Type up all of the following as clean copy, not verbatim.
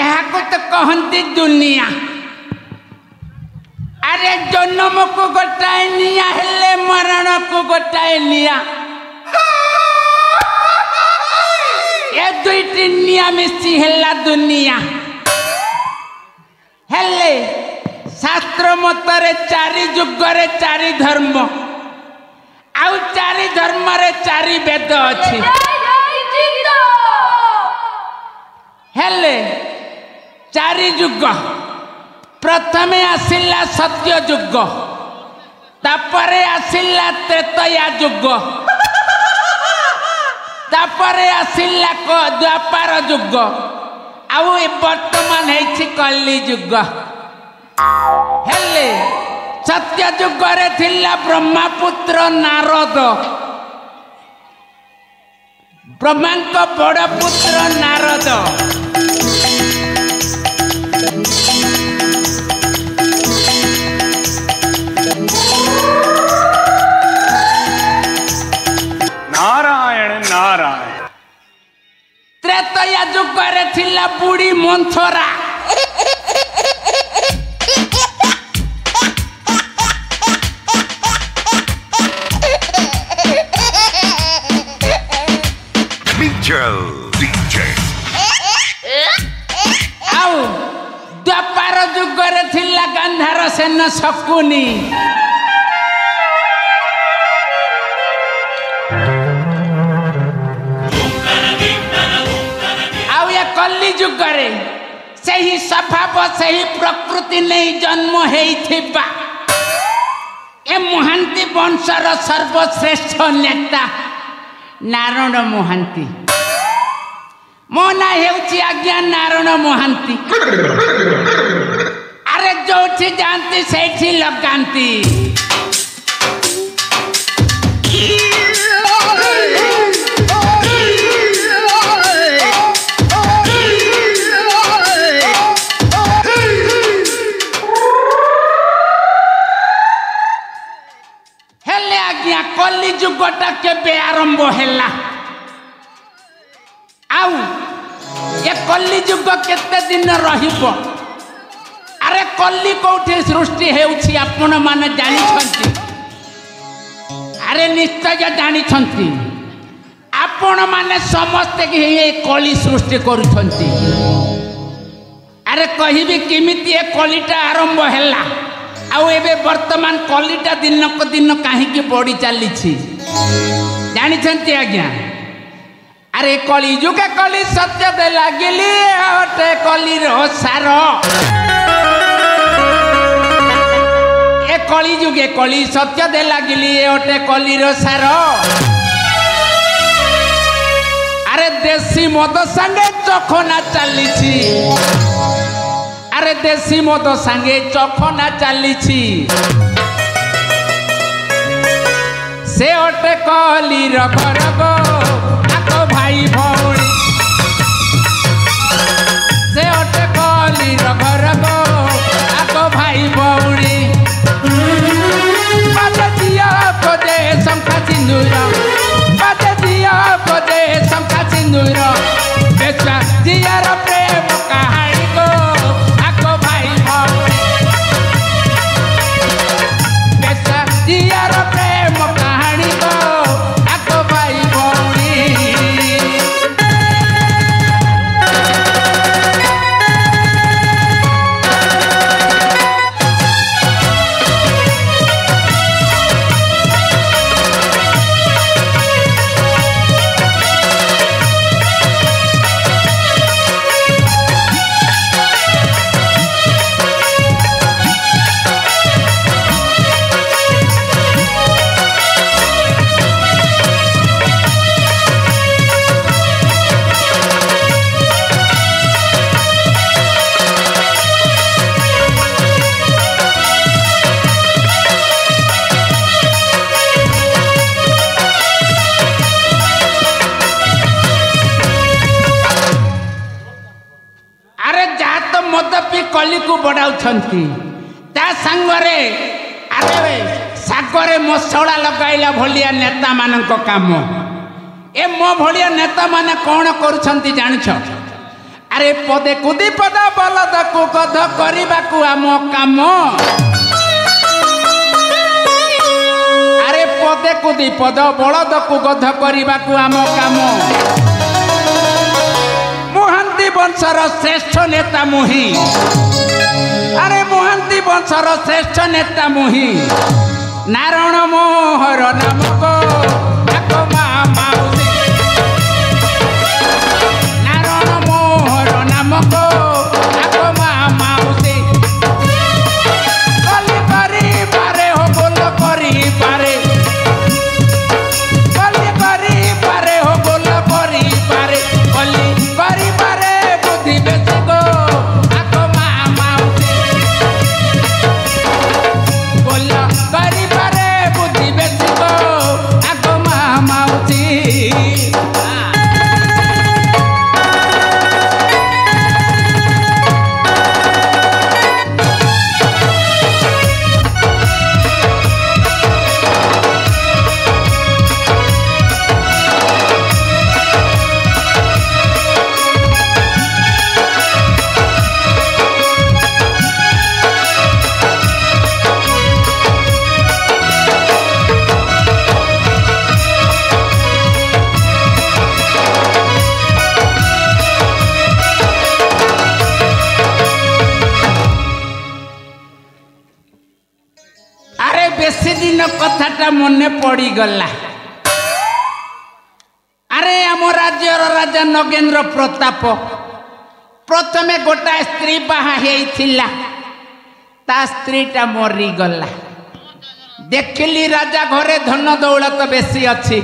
को तो कहती दुनिया। अरे जन्म को गोटाए निया हेले मरण को गोटाए निया। ये दुईटी निया मिसी हेला दुनिया। हेले शास्त्र मतरे चारि जुगरे चारि धर्म आउ चारि धर्म रे चारि वेद अछि। हेले चारि जुग प्रथमे आसिला सत्य जुग तापरे आसिला त्रेतया जुग तापरे आसिला द्वापर जुग आउ वर्तमान है कली जुग। हेले सत्य जुगरे थिला ब्रह्मपुत्र नारद ब्रह्मांक बड़ पुत्र नारद। नारायण नारायण। त्रेतया जुगरे थिला बुढ़ी मंथरा आउ द्वापर जुगरे थिला गांधार सेन शकुनी। आउ ये कली जुगरे सही स्वभाव सही प्रकृति नहीं जन्म हेइथिबा ए महांती वंशर सर्वश्रेष्ठ नेता नारायण महांती। मो ना हेउची आज्ञा नारायण महांती। अरे जोठी जानती सेठी लगांती। हेले आज्ञा कली जुगटा केबे आरंभ हैला आउ ये कली जुग केते दिन रहिबो। अरे कली कोठी सृष्टि हेउछि आपण माने जानि छंती। अरे निश्चय जानि छंती आपण माने समस्त के ये कली सृष्टि करू छंती। अरे कहिबी किमिति ए कलीटा आरंभ हैला आउ एबे वर्तमान कलीटा दिन को दिन काहे की बड़ी चली छी जानि छंती आज्ञा। अरे कली जुगे कली सत्य दे लागिली ओटे कली रो सार। ए कली जुगे कली सत्य दे लागिली ओटे कली रो सार। अरे देसी मद संगे चखना चली छी। अरे देसी मद संगे चखना चली छी से ओटे कली रो घर गो भाई भौणी से ओटे कली घर गो आको भाई भौणी। बाजे दिया खोजे शंखा सिंदूर बाजे दिया खोजे शंखा सिंदूर बेचा दियार प्रेम कहानी को आको भाई भौणी बेचा दियार प्रेम कहानी को आको भाई भौणी। कली को बढ़ाउछंती ता संगरे अरे सागरे मसला लगाइला भलिया नेता मानक काम ए मो भलिया नेता माने कोन करूछंती जानिछ। अरे पदे कुदी पद बलद को गध करने को आम काम अरे पदे कुदी पद बलद को गध करने को आम काम महांती वंशर श्रेष्ठ नेता मुही अरे महांती वंशर श्रेष्ठ नेता मुही नारायण मोहर नामक नारायण मोहर नामक माउसी कली करी पारे हो बोल करी पारे कली करी पारे हो बोल करी पारे कली करी पारे बुद्धि बेची गो आको माउसी बोल करी पारे बुद्धि बेची गो आको माउसी बेसी दिन कथाटा मने पड़ी गला अरे आम राज्यर राजा नगेंद्र प्रताप प्रथमे गोटा स्त्री बाहा हेइथिला ता स्त्रीटा मरी गला देखली राजा घरे धन दौलत बेसी अच्छी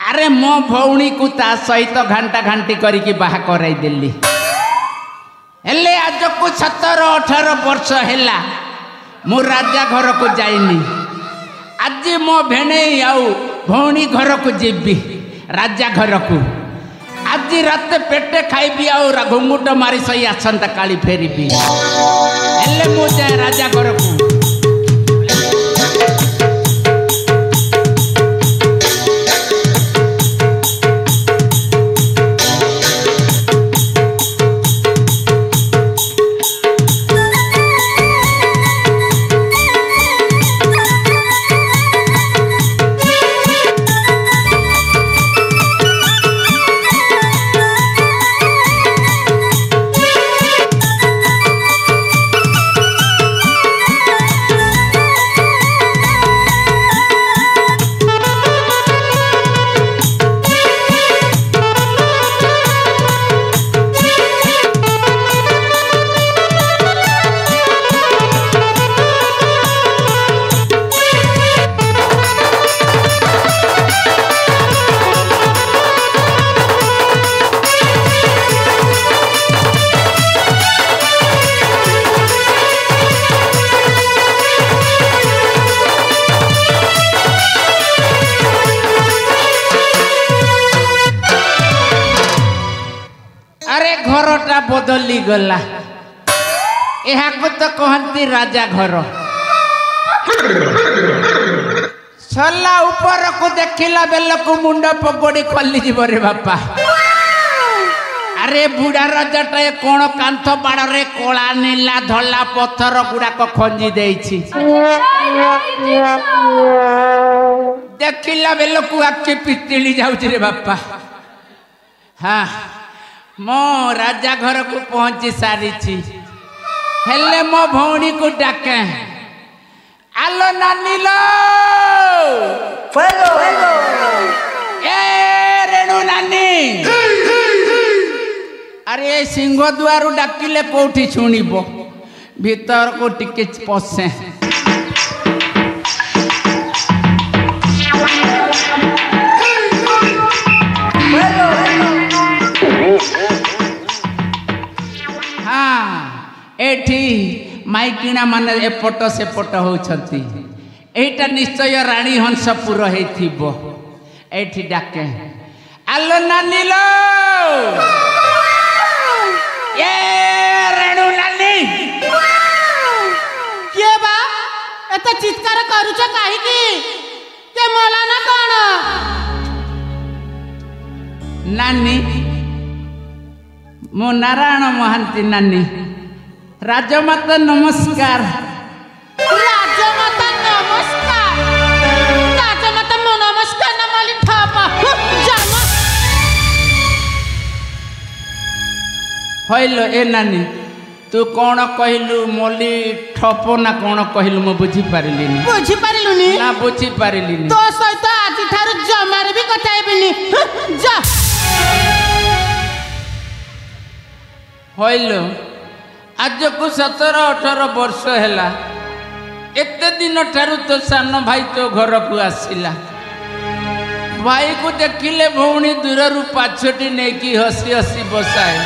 अरे मो भौणी को ता सहित घंटा घंटी करके बाहा कराई देली हेले आज को 17-18 वर्ष हैला मु राजा घर को जाइनी आज मो भेणे आउ भौणी घर को जीवी राजा घर को आज रात पेटे खाइबी आउ घुंगुट मारी सही आसंता काली फेरिबी हेले मु जाए राजा घर को घरटा बदली गला यह तो कहती राजा घर सला ऊपर को देखला बेल को मुंड पगड़ी खोली जीव रे बापा अरे बुढ़ा राजाटा कौन कांथ बाड़े कला नीला धला पत्थर गुड़ाक खंजी देछि देखला बेल को आखि पितिली जाउछि रे बापा हाँ मो राजा घर को पहुंची सारी हेले मो भौणी को डाके आलो नानी लो ए रेणु नानी अरे सिंह द्वार डाकिले कोठी शुणिबो भीतर को टिके पसे एठी माइकिना माने एपट सेपट होउछंती एटा निश्चय रानी हंसपुर हेथिबो एठी डाके आलो नानी लो ये रेणु नानी के बा एत चित्कार करूछ काहे की के मोला ना कोन नानी मो नारायण महांती नानी राजमाता नमस्कार राजमाता नमस्कार राजमाता मो नमस्कार न माली थापा जामा हइलो ए नानी तू कौन कहलु मोली ठप ना कौन कहलु मो बुझी पारिलिनी बुझी पारिलुनी ना बुझी पारिलिनी तो सहित आज ठार जमारे भी कथा हेबिनी जा हइलो आज को 17-18 वर्ष हैला एते दिन ठारू तो सान भाई तो घर को आसिला भाई को देखिले भौणी दूर पाछटी नहीं कि हसी हसी बसाए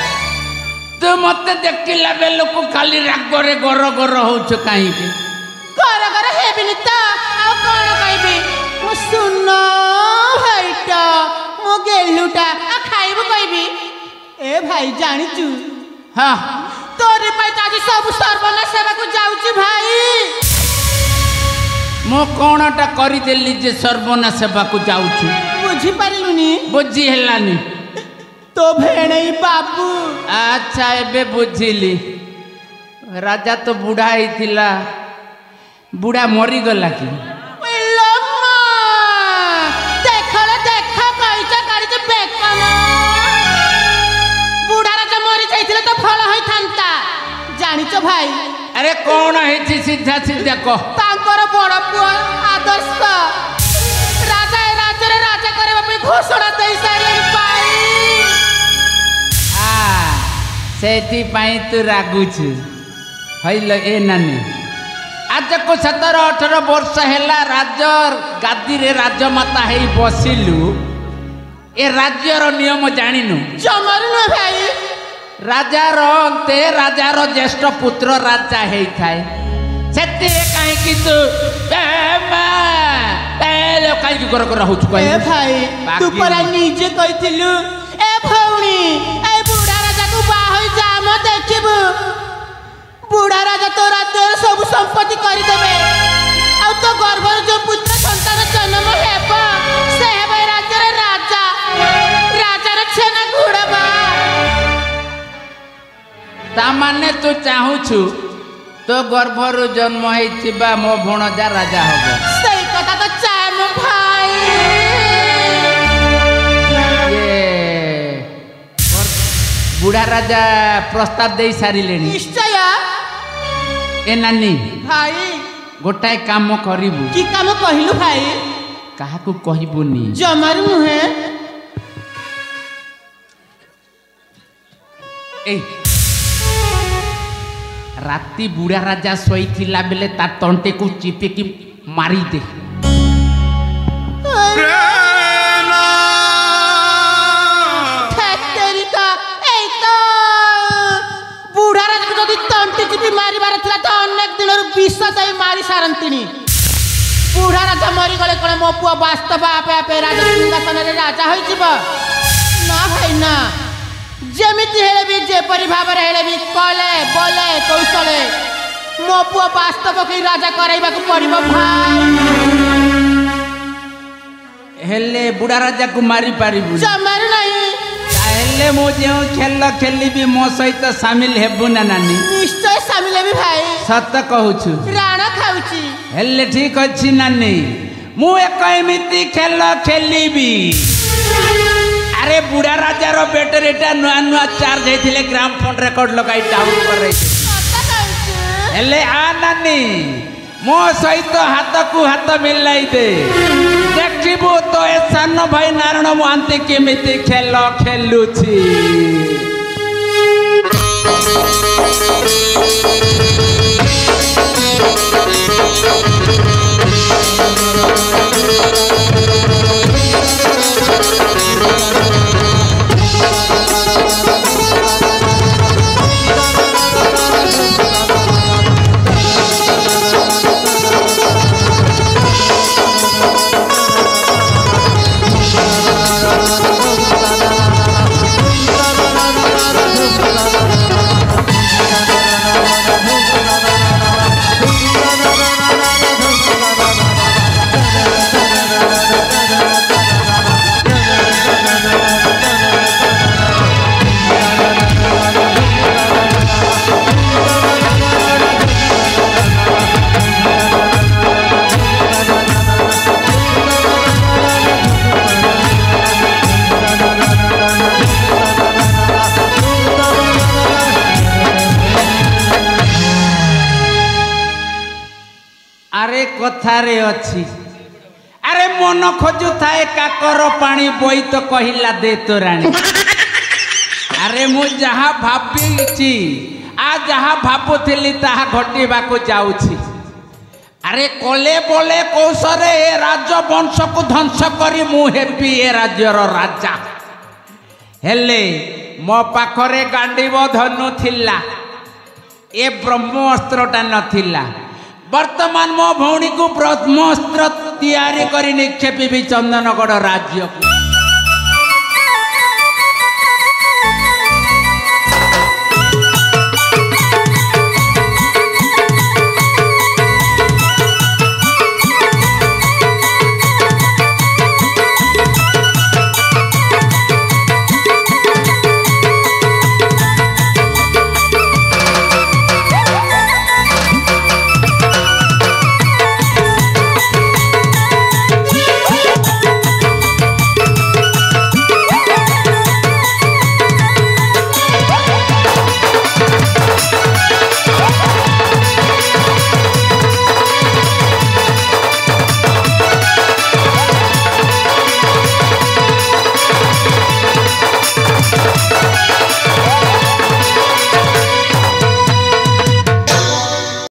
तू मत देखिला बेल को खाली रागरे गर गर होछ काहे के घर घर हेबिनी त आ कोन कहबी मो सुन भाईटा मो गेलुटा आ खाइबो कहबी ए भाई जानिचु हाँ तोरे पाई आज सब सर्वना सेवा को जाउची भाई मो कोणटा करी देली जे सर्वना सेवा को जाउछु बुझी पारिलुनी बुझी हेलानी तो भेणई बाबू अच्छा एबे बुझिली राजा तो बुढ़ा ही थिला बुढ़ा मरी गला कि देखले देख कइचा काढिचे बेकना बुढ़ा राजा मरी जाइथिले तो फल होई थांता जानिचो भाई अरे कौन है सीधा सीधा कह तांकर बड़ पुआ आदर्श राजा ए राज्य रे राजा करबा पे घोषणा देई सारे पाई सेठी पाई तू रागुछु हइल ए नानी आज को 17-18 वर्ष हैला राज्य गादी रे राजमाता हेई बसिलु ए राज्यर नियम जानिनु जमरु न भाई राजार अंते राजार ज्येष्ठ पुत्र राजा हेई थाए सेते काहे कि तू काहे कि कर कर होछु ए भाई तू परा नीचे कहिथिलु ए भौणी ए बुढ़ा राजा को बा होई जा म देखिबु बुढ़ा राजा तो राज्य सब संपत्ति करि देबे आ तो गर्भर जो पुत्र संतान जन्म हेबा से हेबे राज्य रे राजा राजा रे छेना घुड़बा ता माने तू चाहूछु तो गर्भर जन्म हेथिबा मो भणजा राजा हबो सही कथा तो चाहे मो भाई बुढ़ा राजा प्रस्ताव दे सारिले निश्चय ए नानी भाई गोटाए काम करिबु की काम कहिलु भाई काहा को कहिबुनी जमारु नुहे ए राती बुढ़ा राजा सोई थिला बेले ता तंटे को चिपे की मारी दे बुढ़ा राजा को जदि तंटे चिपी मारी बार थिला तो अनेक दिन विष जाई मारी सारंतिनी बुढ़ा राजा मरी गले कोन मो पुआ वास्तव आपे आपे राजा सिंहासन रे राजा होई जिवो ना भाई ना जेमिति हेले भी जे परि भाव रे हेले भी कले बोले कौशले मो पुआ वास्तव के राजा कराइबा को पड़िबो भाई हेले बुढ़ा राजा को मारी पारिबु जमार नहीं ताहेले मो जे खेल खेली भी मो सहित शामिल हेबु ना नानी निश्चय शामिल हेबी भाई सत कहूछु राणा खाउची हेले ठीक अछि नानी मु एक एमिति खेल खेलीबी अरे बुढ़ा राजा रो बैटरीटा नुआ नुआ चार्ज हेथिले ग्राम फोन रिकॉर्ड लगाई डाउन कर रही हेले आ नानी मो सहित हाथ को हाथ मिलाई दे देखिबु तो ए सान भाई नारायण महांती केमिति खेल खेलुछि कथारे अच्छी अरे मन खोजु थाए काकर पानी बोई तो कहिला दे तो रानी अरे मु जहा भाबी आ जहा भाबुथिली ताहा घटिबा को जाउछि अरे कोले बोले कौशरे ए राजवंश को ध्वंस करी मु हेपी ए राज्यर राजा हेले मो पाखरे गांडीव धनु थिला ए ब्रह्मअस्त्रटा नथिला वर्तमान मो भौणी को ब्रह्मअस्त्र तैयारी करी निक्षेपी चंदनगढ़ राज्य को